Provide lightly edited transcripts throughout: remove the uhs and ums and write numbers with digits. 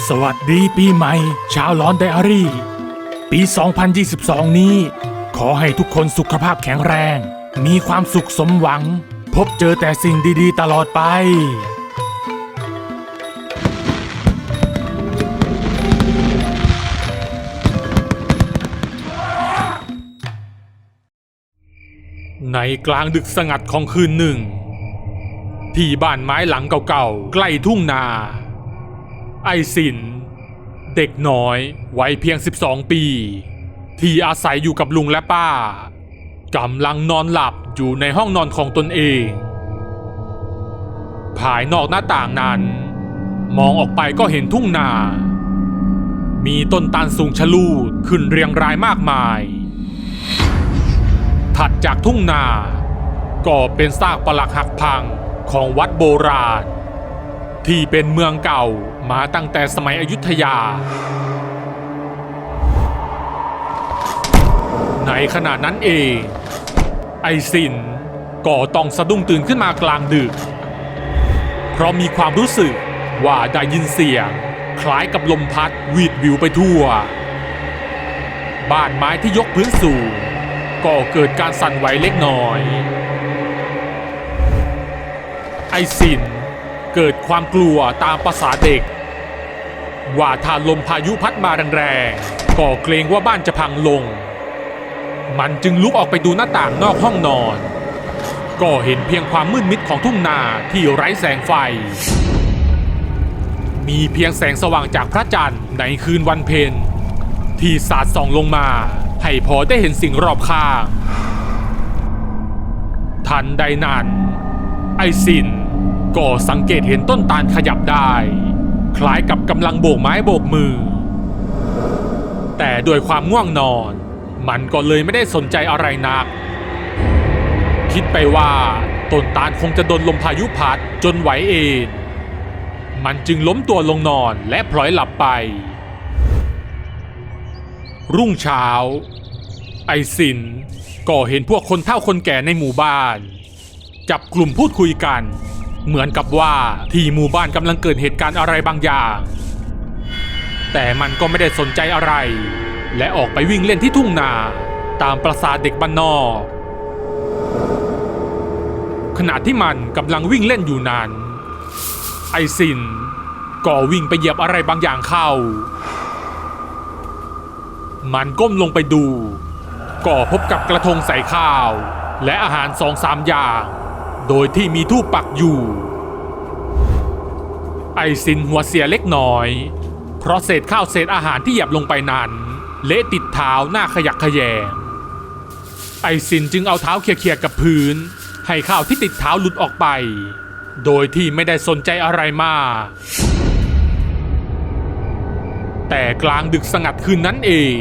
สวัสดีปีใหม่ชาวลอนไดอารี่ปี 2022 นี้ขอให้ทุกคนสุขภาพแข็งแรงมีความสุขสมหวังพบเจอแต่สิ่งดีๆตลอดไปในกลางดึกสงัดของคืนหนึ่งที่บ้านไม้หลังเก่าๆใกล้ทุ่งนาไอสินเด็กน้อยวัยเพียง12 ปีที่อาศัยอยู่กับลุงและป้ากำลังนอนหลับอยู่ในห้องนอนของตนเองภายนอกหน้าต่างนั้นมองออกไปก็เห็นทุ่งนามีต้นตาลสูงชะลูดขึ้นเรียงรายมากมายถัดจากทุ่งนาก็เป็นซากปรักหักพังของวัดโบราณที่เป็นเมืองเก่ามาตั้งแต่สมัยอยุธยาในขณะนั้นเองไอสินก็ต้องสะดุ้งตื่นขึ้นมากลางดึกเพราะมีความรู้สึกว่าได้ยินเสียงคล้ายกับลมพัดวีดวิวไปทั่วบ้านไม้ที่ยกพื้นสูงก็เกิดการสั่นไหวเล็กน้อยไอสินเกิดความกลัวตามภาษาเด็กว่าถ้าลมพายุพัดมาแรงๆก็เกรงว่าบ้านจะพังลงมันจึงลุกออกไปดูหน้าต่างนอกห้องนอนก็เห็นเพียงความมืดมิดของทุ่งนาที่ไร้แสงไฟมีเพียงแสงสว่างจากพระจันทร์ในคืนวันเพ็ญที่สาดส่องลงมาให้พอได้เห็นสิ่งรอบข้างทันใดนั้นไอสินก็สังเกตเห็นต้นตาลขยับได้คล้ายกับกำลังโบกไม้โบกมือแต่ด้วยความง่วงนอนมันก็เลยไม่ได้สนใจอะไรนักคิดไปว่าต้นตาลคงจะโดนลมพายุพัดจนไหวเองมันจึงล้มตัวลงนอนและพลอยหลับไปรุ่งเช้าไอสินก็เห็นพวกคนเฒ่าคนแก่ในหมู่บ้านจับกลุ่มพูดคุยกันเหมือนกับว่าที่หมู่บ้านกำลังเกิดเหตุการณ์อะไรบางอย่างแต่มันก็ไม่ได้สนใจอะไรและออกไปวิ่งเล่นที่ทุ่งนาตามประสาเด็กบ้านนอกขณะที่มันกำลังวิ่งเล่นอยู่นั้นไอสินก็วิ่งไปเหยียบอะไรบางอย่างเข้ามันก้มลงไปดูก็พบกับกระทงใส่ข้าวและอาหาร2-3 อย่างโดยที่มีธูปปักอยู่ไอสินหัวเสียเล็กน้อยเพราะเศษข้าวเศษอาหารที่เหยียบลงไปนั้นเละติดเท้าหน้าขยักขยงไอสินจึงเอาเท้าเขี่ยๆกับพื้นให้ข้าวที่ติดเท้าหลุดออกไปโดยที่ไม่ได้สนใจอะไรมากแต่กลางดึกสงัดคืนนั้นเอง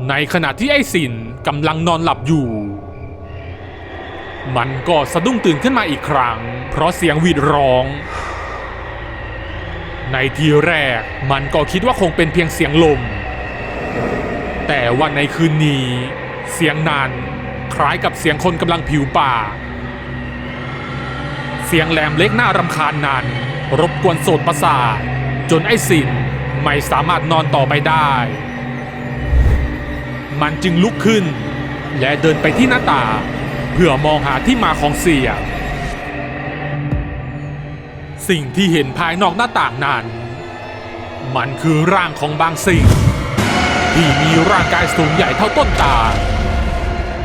ในขณะที่ไอสินกำลังนอนหลับอยู่มันก็สะดุ้งตื่นขึ้นมาอีกครั้งเพราะเสียงหวีดร้องในทีแรกมันก็คิดว่าคงเป็นเพียงเสียงลมแต่ว่าในคืนนี้เสียงนั้นคล้ายกับเสียงคนกำลังผิวปากเสียงแหลมเล็กน่ารำคาญนั้นรบกวนโสตประสาทจนไอ้สินไม่สามารถนอนต่อไปได้มันจึงลุกขึ้นและเดินไปที่หน้าต่างเพื่อมองหาที่มาของเสียงสิ่งที่เห็นภายนอกหน้าต่างนั้นมันคือร่างของบางสิ่งที่มีร่างกายสูงใหญ่เท่าต้นตาล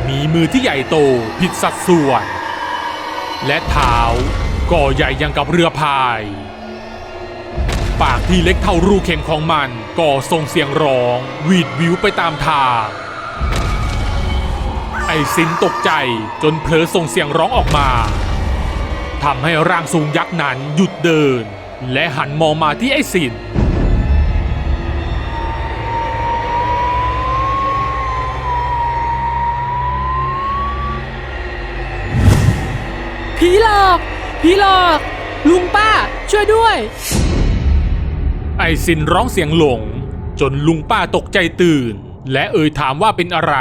มีมือที่ใหญ่โตผิดสัดส่วนและเท้าก็ใหญ่ยังกับเรือพายปากที่เล็กเท่ารูเข็มของมันก็ส่งเสียงร้องวีดวิวไปตามทางไอสินตกใจจนเผลอส่งเสียงร้องออกมาทำให้ร่างสูงยักษ์นั้นหยุดเดินและหันมองมาที่ไอสินผีหลอกผีหลอกลุงป้าช่วยด้วยไอสินร้องเสียงหลงจนลุงป้าตกใจตื่นและถามว่าเป็นอะไร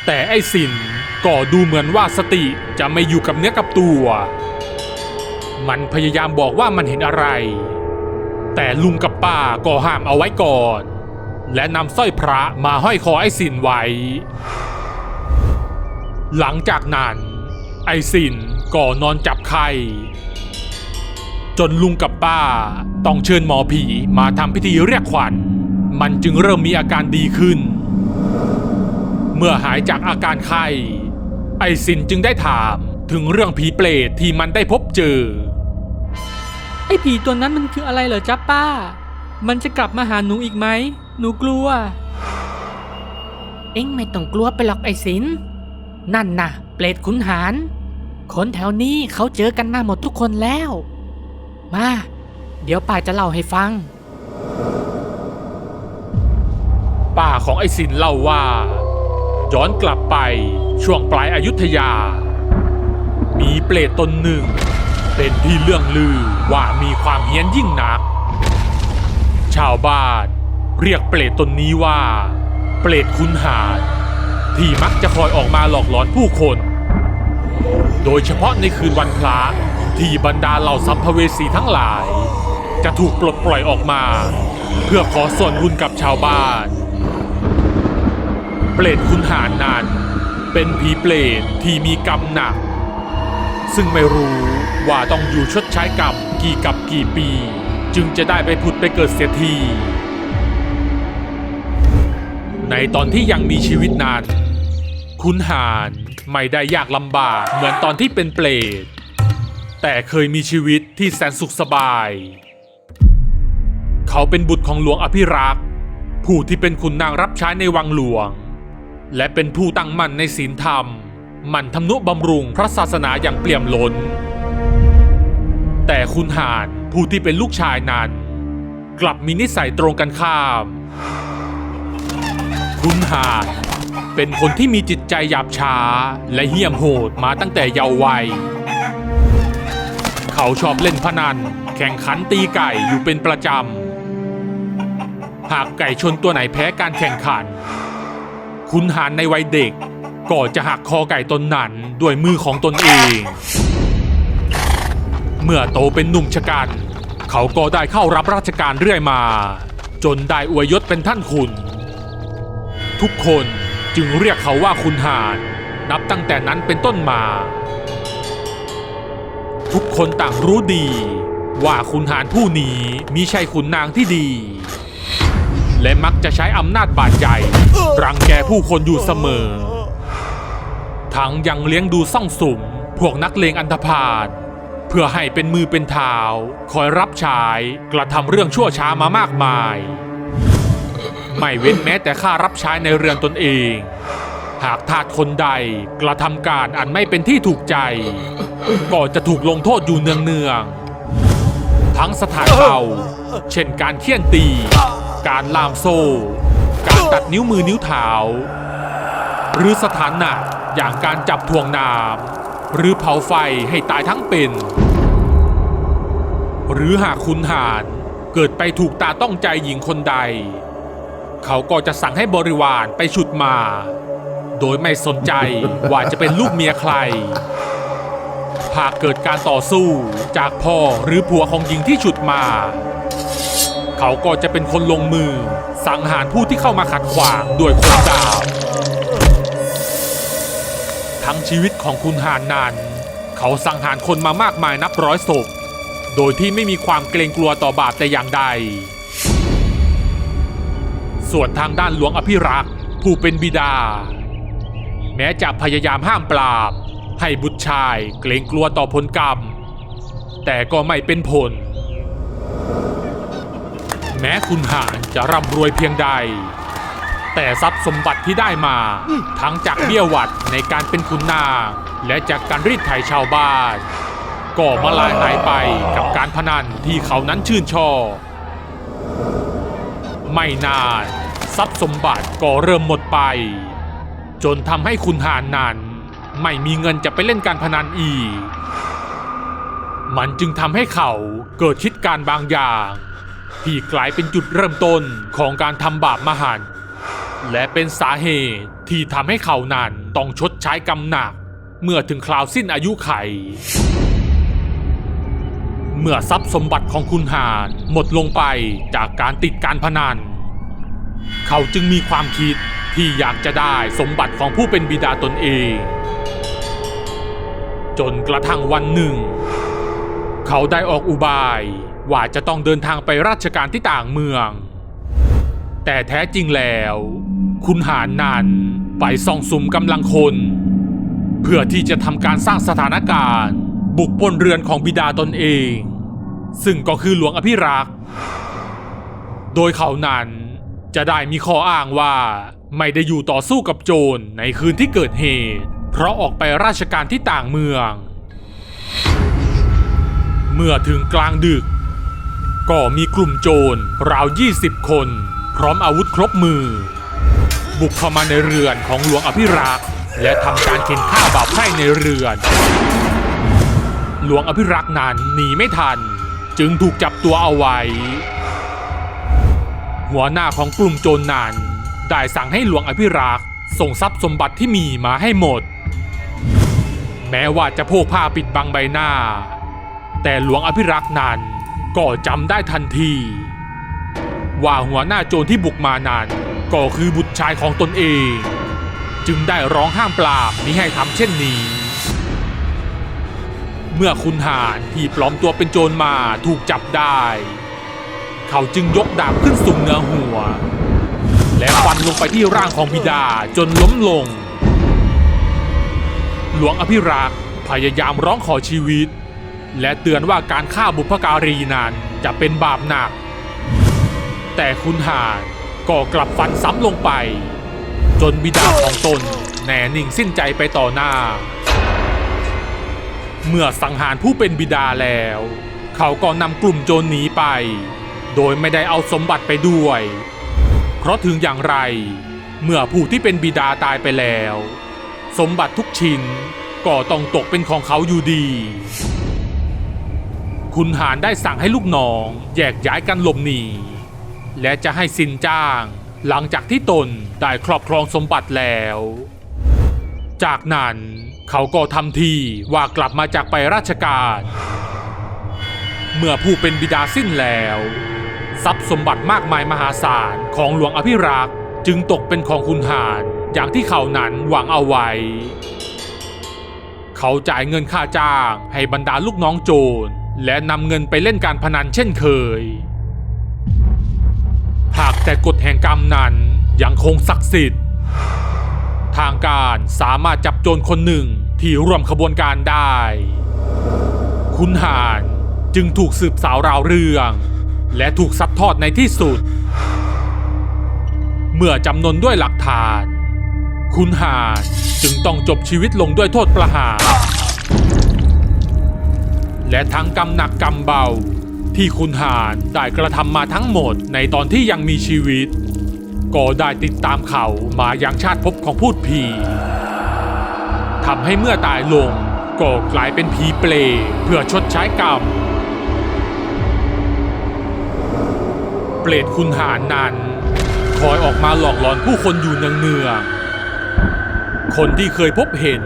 แต่ไอสินก็ดูเหมือนว่าสติจะไม่อยู่กับเนื้อกับตัวมันพยายามบอกว่ามันเห็นอะไร แต่ลุงกับป้าก็ห้ามเอาไว้ก่อนและนำสร้อยพระมาห้อยคอไอ้สินไว้หลังจากนั้นไอ้สินก็นอนจับไข้จนลุงกับป้าต้องเชิญหมอผีมาทำพิธีเรียกขวัญมันจึงเริ่มมีอาการดีขึ้นเมื่อหายจากอาการไข้ไอ้สินจึงได้ถามถึงเรื่องผีเปรตที่มันได้พบเจอไอ้ผีตัวนั้นมันคืออะไรเหรอจ๊ะป้ามันจะกลับมาหาหนูอีกไหมหนูกลัวเอ็งไม่ต้องกลัวไปหรอกไอ้สินนั่นน่ะเปรตขุนหารคนแถวนี้เขาเจอกันมาหมดทุกคนแล้วมาเดี๋ยวป้าจะเล่าให้ฟังป้าของไอ้สินเล่าว่าย้อนกลับไปช่วงปลายอยุธยามีเปรตตนหนึ่งเป็นที่เรื่องลือว่ามีความเฮี้ยนยิ่งนักชาวบ้านเรียกเปรตตนนี้ว่าเปรตขุนหารที่มักจะคอยออกมาหลอกหลอนผู้คนโดยเฉพาะในคืนวันพระที่บรรดาเหล่าสัมภเวสีทั้งหลายจะถูกปลดปล่อยออกมาเพื่อขอส่วนบุญกับชาวบ้านเปรตขุนหารนั้นเป็นผีเปรตที่มีกรรมหนักซึ่งไม่รู้ว่าต้องอยู่ชดใช้กรรมกี่ปีจึงจะได้ไปผุดไปเกิดเสียทีในตอนที่ยังมีชีวิตนั้นขุนหารไม่ได้ยากลำบากเหมือนตอนที่เป็นเปรตแต่เคยมีชีวิตที่แสนสุขสบายเขาเป็นบุตรของหลวงอภิรักษ์ผู้ที่เป็นขุนนางรับใช้ในวังหลวงและเป็นผู้ตั้งมั่นในศีลธรรมหมั่นทำนุบำรุงพระศาสนาอย่างเปี่ยมล้นแต่ขุนหารผู้ที่เป็นลูกชายนั้นกลับมีนิสัยตรงกันข้ามขุนหารเป็นคนที่มีจิตใจหยาบช้าและเหี้ยมโหดมาตั้งแต่เยาว์วัยเขาชอบเล่นพนันแข่งขันตีไก่อยู่เป็นประจำหากไก่ชนตัวไหนแพ้การแข่งขันขุนหารในวัยเด็กก็จะหักคอไก่ตนนั้นด้วยมือของตนเองเมื่อโตเป็นหนุ่มชะกันเขาก็ได้เข้ารับราชการเรื่อยมาจนได้อวยยศเป็นท่านขุนทุกคนจึงเรียกเขาว่าขุนหารนับตั้งแต่นั้นเป็นต้นมาทุกคนต่างรู้ดีว่าขุนหารผู้นี้มิใช่ขุนนางที่ดีและมักจะใช้อำนาจบาดใหญ่รังแกผู้คนอยู่เสมอทั้งยังเลี้ยงดูซ่องสุมพวกนักเลงอันธพาลเพื่อให้เป็นมือเป็นเท้าคอยรับใช้กระทำเรื่องชั่วช้ามามากมายไม่เว้นแม้แต่ข้ารับใช้ในเรือนตนเองหากทาสคนใดกระทำการอันไม่เป็นที่ถูกใจก็จะถูกลงโทษอยู่เนืองๆทั้งสถานเบาเช่นการเฆี่ยนตีการล่ามโซ่การตัดนิ้วมือนิ้วเท้าหรือสถานหนักอย่างการจับถ่วงน้ำหรือเผาไฟให้ตายทั้งเป็นหรือหากขุนหารเกิดไปถูกตาต้องใจหญิงคนใดเขาก็จะสั่งให้บริวารไปฉุดมาโดยไม่สนใจว่าจะเป็นลูกเมียใครหากเกิดการต่อสู้จากพ่อหรือผัวของหญิงที่ฉุดมาเขาก็จะเป็นคนลงมือสังหารผู้ที่เข้ามาขัดขวางด้วยคมดาบทั้งชีวิตของขุนหารนั้นเขาสังหารคนมามากมายนับร้อยศพโดยที่ไม่มีความเกรงกลัวต่อบาปแต่อย่างใดส่วนทางด้านหลวงอภิรักษ์ผู้เป็นบิดาแม้จะพยายามห้ามปรามให้บุตรชายเกรงกลัวต่อผลกรรมแต่ก็ไม่เป็นผลแม้ขุนหารจะร่ำรวยเพียงใดแต่ทรัพย์สมบัติที่ได้มาทั้งจากเบี้ยหวัดในการเป็นขุนนางและจากการรีดไถชาวบ้านก็มาลายหายไปกับการพนันที่เขานั้นชื่นชอบไม่นานทรัพย์สมบัติก็เริ่มหมดไปจนทำให้ขุนหารนั้นไม่มีเงินจะไปเล่นการพนันอีกมันจึงทำให้เขาเกิดคิดการบางอย่างที่กลายเป็นจุดเริ่มต้นของการทำบาปมหันต์และเป็นสาเหตุที่ทำให้เขานั้นต้องชดใช้กรรมหนักเมื่อถึงคราวสิ้นอายุไข เมื่อทรัพย์สมบัติของคุณหานหมดลงไปจากการติดการพนันเขาจึงมีความคิดที่อยากจะได้สมบัติของผู้เป็นบิดาตนเองจนกระทั่งวันหนึ่งเขาได้ออกอุบายว่าจะต้องเดินทางไปราชการที่ต่างเมืองแต่แท้จริงแล้วคุณหานนั้นไปส่องสุมกำลังคนเพื่อที่จะทำการสร้างสถานการณ์บุกปล้นเรือนของบิดาตนเองซึ่งก็คือหลวงอภิรักษ์โดยเขานั้นจะได้มีข้ออ้างว่าไม่ได้อยู่ต่อสู้กับโจรในคืนที่เกิดเหตุเพราะออกไปราชการที่ต่างเมืองเมื่อถึงกลางดึกก็มีกลุ่มโจรราว20 คนพร้อมอาวุธครบมือบุกเข้ามาในเรือนของหลวงอภิรักษ์และทำการเข็นฆ่าบ่าวไพร่ในเรือนหลวงอภิรักษ์นั้นหนีไม่ทันจึงถูกจับตัวเอาไว้หัวหน้าของกลุ่มโจรนั้นได้สั่งให้หลวงอภิรักษ์ส่งทรัพย์สมบัติที่มีมาให้หมดแม้ว่าจะโพกผ้าปิดบังใบหน้าแต่หลวงอภิรักษ์นั้นก็จำได้ทันทีว่าหัวหน้าโจรที่บุกมานั้นก็คือบุตรชายของตนเองจึงได้ร้องห้ามปรามมิให้ทำเช่นนี้เมื่อคุณหานที่ปลอมตัวเป็นโจรมาถูกจับได้เขาจึงยกดาบขึ้นสูงเหนือหัวและฟันลงไปที่ร่างของบิดาจนล้มลงหลวงอภิรักษ์พยายามร้องขอชีวิตและเตือนว่าการฆ่าบุพการีนั้นจะเป็นบาปหนักแต่คุณหานก็กลับฟันซ้ำลงไปจนบิดาของตนแน่นิ่งสิ้นใจไปต่อหน้าเมื่อสังหารผู้เป็นบิดาแล้วเขาก็นำกลุ่มโจรหนีไปโดยไม่ได้เอาสมบัติไปด้วยเพราะถึงอย่างไรเมื่อผู้ที่เป็นบิดาตายไปแล้วสมบัติทุกชิ้นก็ต้องตกเป็นของเขาอยู่ดีคุณหานได้สั่งให้ลูกน้องแยกย้ายกันหลบหนีและจะให้สินจ้างหลังจากที่ตนได้ครอบครองสมบัติแล้วจากนั้นเขาก็ทำทีว่ากลับมาจากไปราชการเมื่อผู้เป็นบิดาสิ้นแล้วทรัพย์สมบัติมากมายมหาศาลของหลวงอภิรักษ์จึงตกเป็นของคุณหานอย่างที่เขานั้นหวังเอาไว้เขาจ่ายเงินค่าจ้างให้บรรดาลูกน้องโจรและนำเงินไปเล่นการพนันเช่นเคยหากแต่กฎแห่งกรรมนั้นยังคงศักดิ์สิทธิ์ทางการสามารถจับโจรคนหนึ่งที่ร่วมขบวนการได้คุณหานจึงถูกสืบสาวราวเรื่องและถูกซัดทอดในที่สุดเมื่อจำนนด้วยหลักฐานคุณหานจึงต้องจบชีวิตลงด้วยโทษประหารและทั้งกรรมหนักกรรมเบาที่คุณหานได้กระทำมาทั้งหมดในตอนที่ยังมีชีวิตก็ได้ติดตามเขามายังชาติภพของพูดผีทำให้เมื่อตายลงก็กลายเป็นผีเปรตเพื่อชดใช้กรรมเปรตคุณหานนั้นคอยออกมาหลอกหลอนผู้คนอยู่เนืองๆคนที่เคยพบเห็น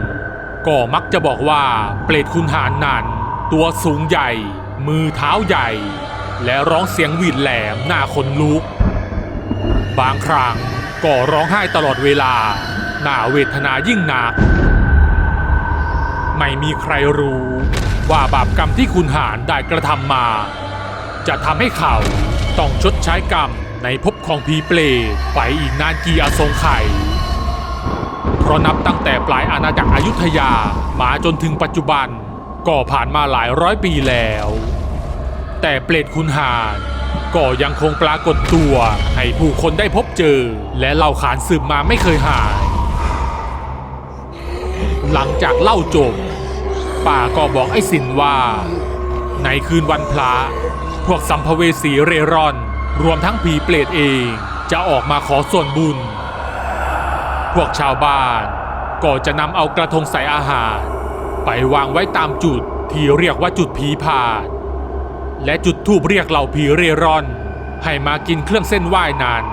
ก็มักจะบอกว่าเปรตคุณหานนั้นตัวสูงใหญ่มือเท้าใหญ่และร้องเสียงหวีดแหลมหน้าขนลุกบางครั้งก็ร้องไห้ตลอดเวลาน่าเวทนายิ่งหนักไม่มีใครรู้ว่าบาปกรรมที่คุณหานได้กระทำมาจะทำให้เขาต้องชดใช้กรรมในภพของผีเปรตไปอีกนานกี่อสงไขยเพราะนับตั้งแต่ปลายอาณาจักรอยุธยามาจนถึงปัจจุบันก็ผ่านมาหลายร้อยปีแล้วแต่เปรตคุณหานก็ยังคงปรากฏตัวให้ผู้คนได้พบเจอและเล่าขานสืบมาไม่เคยหายหลังจากเล่าจบป้าก็บอกไอ้สินว่าในคืนวันพระพวกสัมภเวสีเร่ร่อนรวมทั้งผีเปรตเองจะออกมาขอส่วนบุญพวกชาวบ้านก็จะนำเอากระทงใส่อาหารไปวางไว้ตามจุดที่เรียกว่าจุดผีผาดและจุดธูปเรียกเหล่าผีเร่ร่อนให้มากินเครื่องเส้นไหว้นั้น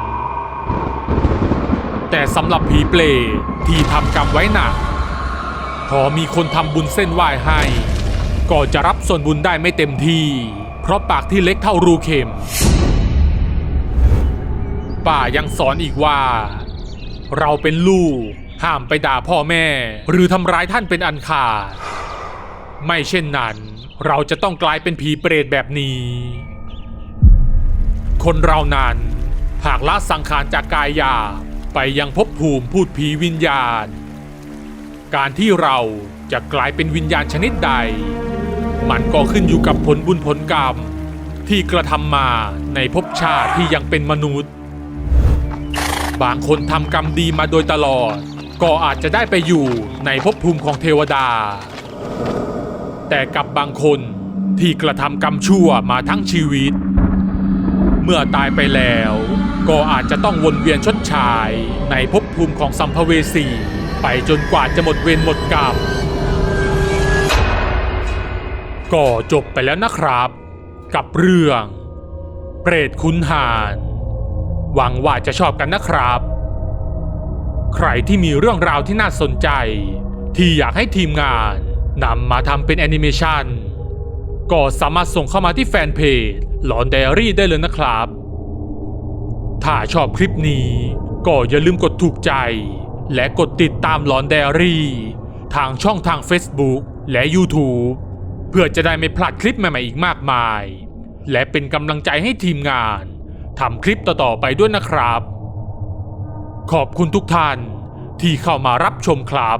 แต่สำหรับผีเปรตที่ทำกรรมไว้หนักพอมีคนทำบุญเส้นไหว้ให้ ก็จะรับส่วนบุญได้ไม่เต็มที่เพราะปากที่เล็กเท่ารูเข็มป้ายังสอนอีกว่าเราเป็นลูกห้ามไปด่าพ่อแม่หรือทำร้ายท่านเป็นอันขาดไม่เช่นนั้นเราจะต้องกลายเป็นผีเปรตแบบนี้คนเรานั้นหากละสังขารจากกายหยาบไปยังภพภูมิพูดผีวิญญาณการที่เราจะกลายเป็นวิญญาณชนิดใดมันก็ขึ้นอยู่กับผลบุญผลกรรมที่กระทำมาในภพชาติที่ยังเป็นมนุษย์บางคนทำกรรมดีมาโดยตลอดก็อาจจะได้ไปอยู่ในภพภูมิของเทวดาแต่กับบางคนที่กระทำกรรมชั่วมาทั้งชีวิตเมื่อตายไปแล้วก็อาจจะต้องวนเวียนชดใช้ในภพภูมิของสัมภเวสีไปจนกว่าจะหมดเวรหมดกรรมก็จบไปแล้วนะครับกับเรื่องเปรตขุนหารหวังว่าจะชอบกันนะครับใครที่มีเรื่องราวที่น่าสนใจที่อยากให้ทีมงานนำมาทำเป็นแอนิเมชันก็สามารถส่งเข้ามาที่แฟนเพจหลอนไดอารี่ได้เลยนะครับถ้าชอบคลิปนี้ก็อย่าลืมกดถูกใจและกดติดตามหลอนไดอารี่ทางช่องทาง Facebook และ YouTube เพื่อจะได้ไม่พลาดคลิปใหม่ๆอีกมากมายและเป็นกำลังใจให้ทีมงานทำคลิปต่อๆไปด้วยนะครับขอบคุณทุกท่านที่เข้ามารับชมครับ